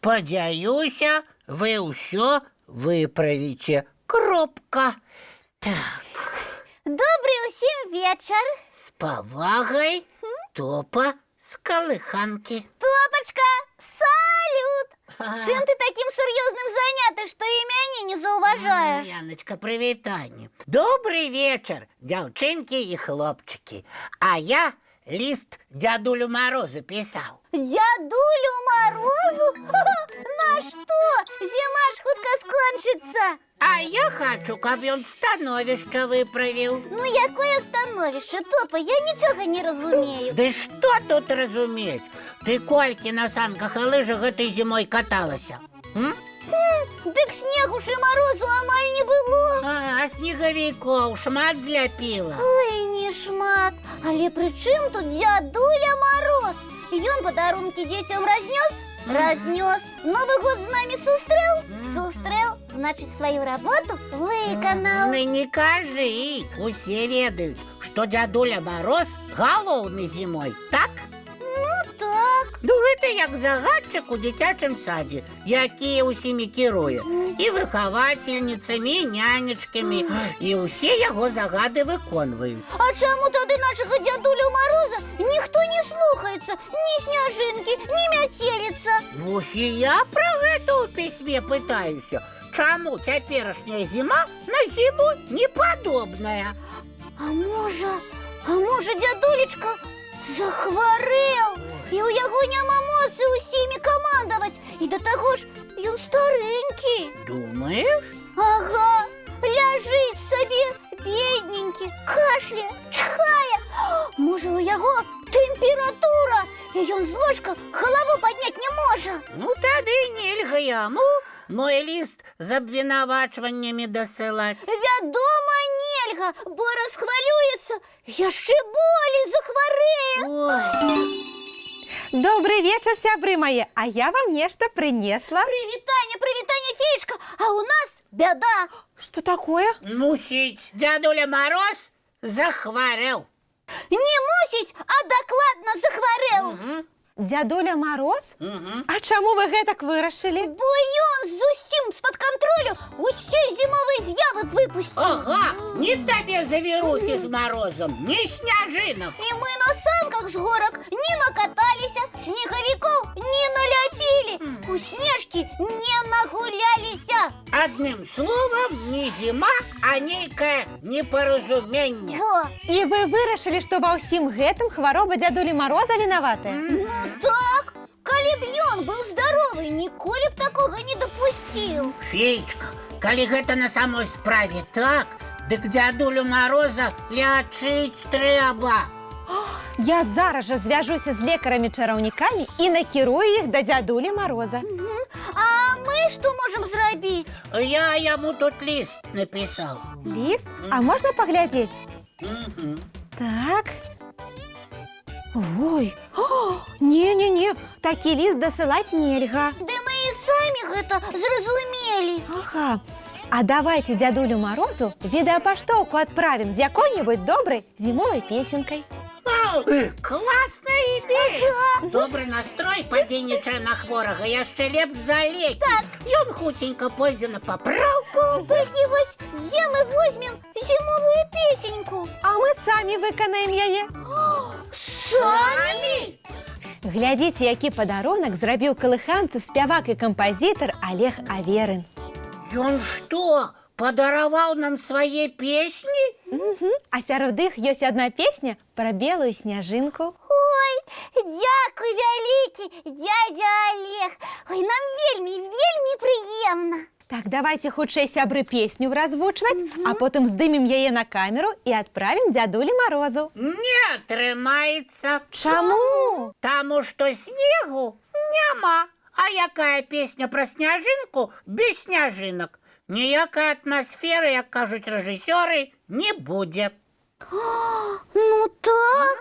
Спадзяюся, вы ўсё выправіце. Кропка. Так, Добрый усім вечар. з павагай, Топа з калыханкі. Топочка, салют! Чым ты таким сур'ёзным заняты, што і мяне не заўважаеш? Яночка, прывітанне. Добрый вечар, дзяўчынкі і хлопчыкі. А я ліст дзядулю Марозу пісаў. Дядулю Морозу? На што? Зіма ж хутка скончыцца. А я хочу, каб ён становішча выправіў. Ну, якое становішча, Топа, я нічога не разумею. Ды што тут разумець? Ты колькі на санках і лыжах гэтай зімой каталася? Дык снегу ж і марозу амаль не было. А снегавікоў шмат зляпіла. Ой, не шмат. Але пры чым тут дядуля Мороз? Ён падарункі дзецям разнёс? Разнёс. Новы год з намі сустрэў? Сустрэў, значыць, сваю работу выканаў. Ну не кажы, усе ведаюць, што дзядуля Мароз галоўны зімой, так? Ну так. Ну гэта як загадчык у дзіцячым садзе, які ўсімі кіруе. І выхавацельніцамі, і нянечкамі, і ўсе яго загады выконваюць. А чаму тады нашага дзядулю Мороза ніхто не слухаецца? Ні сняжынкі, ні мяцеліца. Вось і я пра гэта ў пісьме пытаюся. Чаму цяперашняя зіма на зіму не падобная? А можа, дзядулечка захварэў, і ў яго няма моцы ўсімі камандаваць, і да таго ж ён старэнькі. Думаеш? Ага, ляжыць сабе, бедненькі, кашляе, чхае. Можа, у яго тэмпература, і ён з ложка галаву падняць не можа. Ну тады нельга яму мой ліст з абвінавачваннямі дасылаць. Вядома, нельга, бо расхвалюецца, яшчэ болей захварэе. Ой. Добрый вечер, сябры мои, а я вам нечто принесла. Прывітанне, феечка, а у нас бяда. Что такое? Мусіць, дзядуля Мароз захварэў. Не мусіць, а дакладна захварэў. Дядуля Мороз? А чаму вы гэтак вырашылі? Бо ён зусім з-пад кантролю усе зімовыя з'явы выпусціў. Ага, ні табе завірукі з Марозом, ні сняжынак. І мы на санках з горак не накаталіся, снегавікоў не наляпілі, у снежкі не нагуляліся. Адным словам, не зіма, а нейкае непаразуменне. Во. І вы вырашылі, што ва ўсім гэтым хвароба дзядулі Мороза вінаватая? Так, калі б ён быў здаровы, ніколі б такога не дапусціў. Феечка, калі гэта на самой справе так, дык дзядулю Мароза лячыць трэба. Я зараз жа звяжуся з лекарамі-чараўнікамі і накірую іх да дзядулі Мороза. А мы што можам зрабіць? Я яму тут ліст напісаў. Ліст? А можна паглядзець? Так. Ой, не, такі ліст дасылаць нельга. Ды мы і самі гэта зразумелі. Ага. А давайте дзядулю Морозу відэапаштоўку адправім з якой-небудзь добрай зімовай песенкай. Класная ідэя! Добры настрой падзейнічае на хворага яшчэ лепш за лекі. Ён хуценька пойдзе на папраўку. Толькі вось дзе мы возьмем зімовую песеньку? А мы самі выканаем яе. Самі? Глядзіце, які падарунак зрабіў калыханцы спявак і кампазітар Олег Аверын. Ён што, падараваў нам свае песні? А сярод іх ёсць адна песня пра белую сняжынку. Ой, дзякуй вялікі, дядя Олег. Ой, нам вельмі прыемна. Так, давайте хутчэй сябры песню развучваць, а потым здымем яе на камеру і адправім дзядулі Морозу. Не атрымаецца. Чаму? Таму што снегу няма. А якая песня пра сняжынку без сняжынак? Ніякай атмасферы, як кажуць рэжысёры, не будзе. Ну так.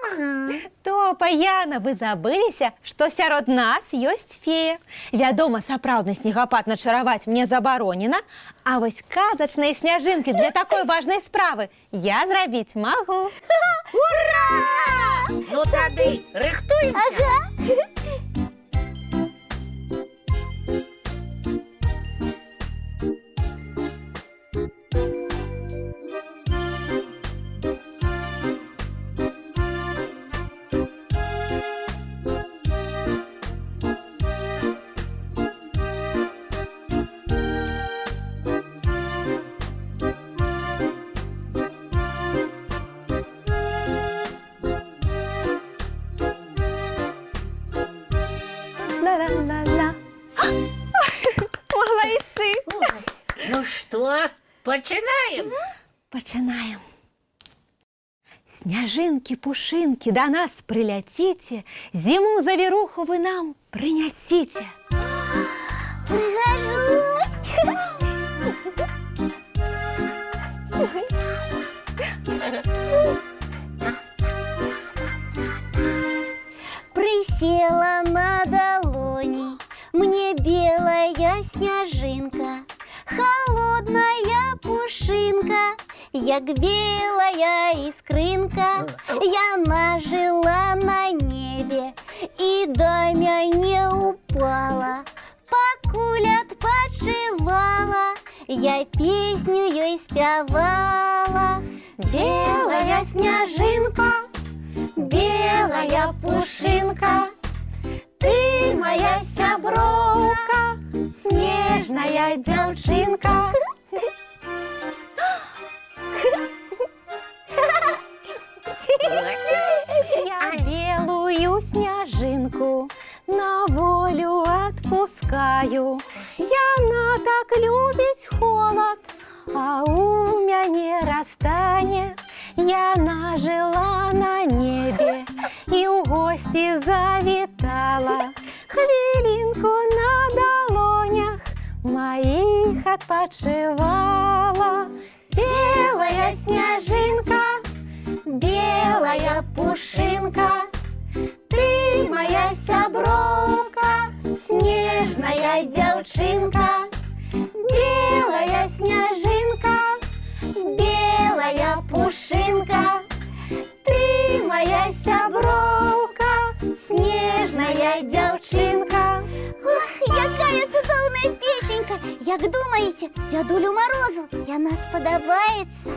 Топа, Яна, вы забыліся, што сярод нас ёсць фея. Вядома, сапраўдны снегапад начараваць мне забаронена, а вось казачныя сняжынкі для такой важнай справы я зрабіць магу. Ура! Ну тады рыхтуемся. Ага. Починаем? Пачынаем. Сняжынкі-пушынкі, да нас прыляціце, зіму завіруху вы нам прынясіце. Пригожусь. Присела на долони мне белая снежинка, холодная пушинка, як белая искрынка. Яна жила на небе и до мяне упала. Пакуль адпачывала, я песню ёй спявала. Белая снежинка, белая пушинка, ты моя сяброўка, снежная дзяўчынка. Я белую сняжынку на волю отпускаю. Яна так любіць холод, а у мяне расстане. Яна жила на небе и у гости завитала. Хвилинку на долонях моих отпочивала. Белая снежинка, белая пушинка, ты моя сяброўка, снежная дзяўчынка. Белая снежинка, белая пушинка, ты моя сяброўка, снежная дзяўчынка. Ох, якая цудоўная песенька! Як думаеце, дзядулю Морозу яна спадабаецца?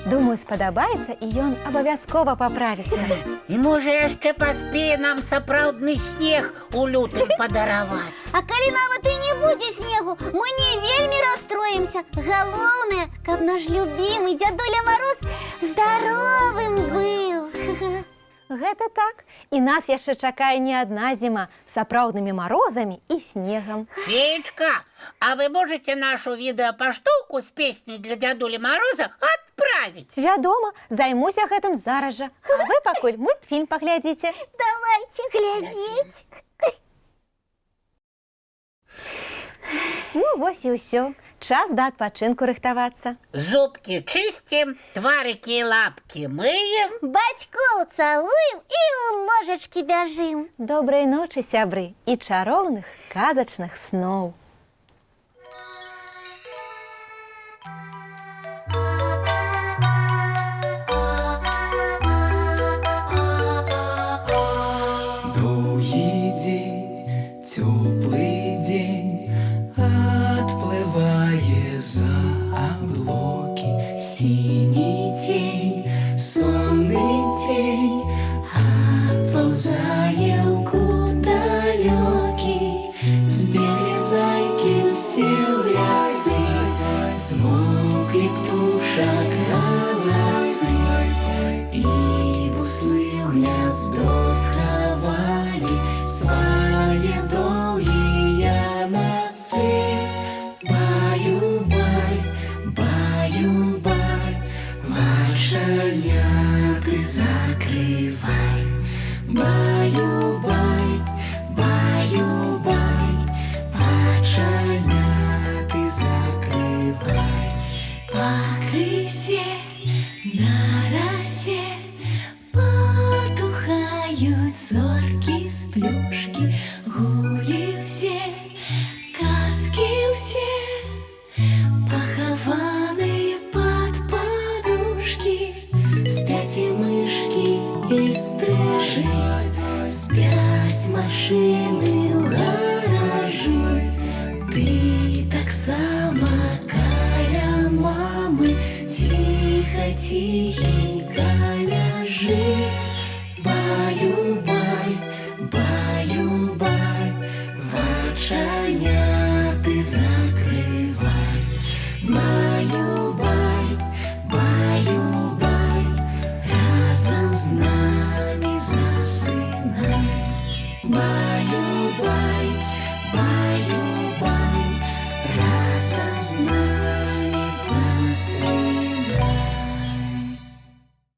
Думаю, спадабаецца, і ён абавязкова паправіцца. І можа яшчэ паспее нам сапраўдны снег у лютым падараваць. А калі нават і не будзе снегу, мы не вельмі расстроімся. Галоўнае, каб наш любімы дзядуля Мороз здаровым быў. Гэта так. І нас яшчэ чакае не адна зіма з сапраўднымі марозамі і снегам. Феечка, а вы можете нашу відэапаштоўку з песней для дзядулі Мороза адправіць? Вядома, займуся гэтым зараз жа. А вы пакуль мультфільм паглядзіце. Давайте глядзець. Ну, вось і ўсё. Час да адпачынку рыхтавацца. Зубки чистим, тварики и лапки мыем. Бацькоў цалуем і ў ложачкі бяжым. Добрай ночы, сябры, і чароўных казачных сноў. Доўгі дзень, цёплы дзень, отплывае за облаки. Синий тень, сонный тень, отползая в кут далекий. Сбегли зайки все в лесны, смолкли птушек голосы, и буслы в гнездо сховали свои долгие носы. Баю-бай, баю-бай, вошаняты закрывай. Баю-бай, баю-бай, вошаняты закрывай. По крысе на росе потухают зорки с плюшки. Гули все, казки все, похованные под подушки. Спят и мышки, и стрижи, спят машины в гаражи. Ты так само каля мамы, тихо-тихенько ляжи. Баю-бай, баю-бай, вочаняты закрывай. Баю-бай, баю-бай, разом с нами засынай. Баю-бай, баю-бай, разом с нами засынай. засыпай.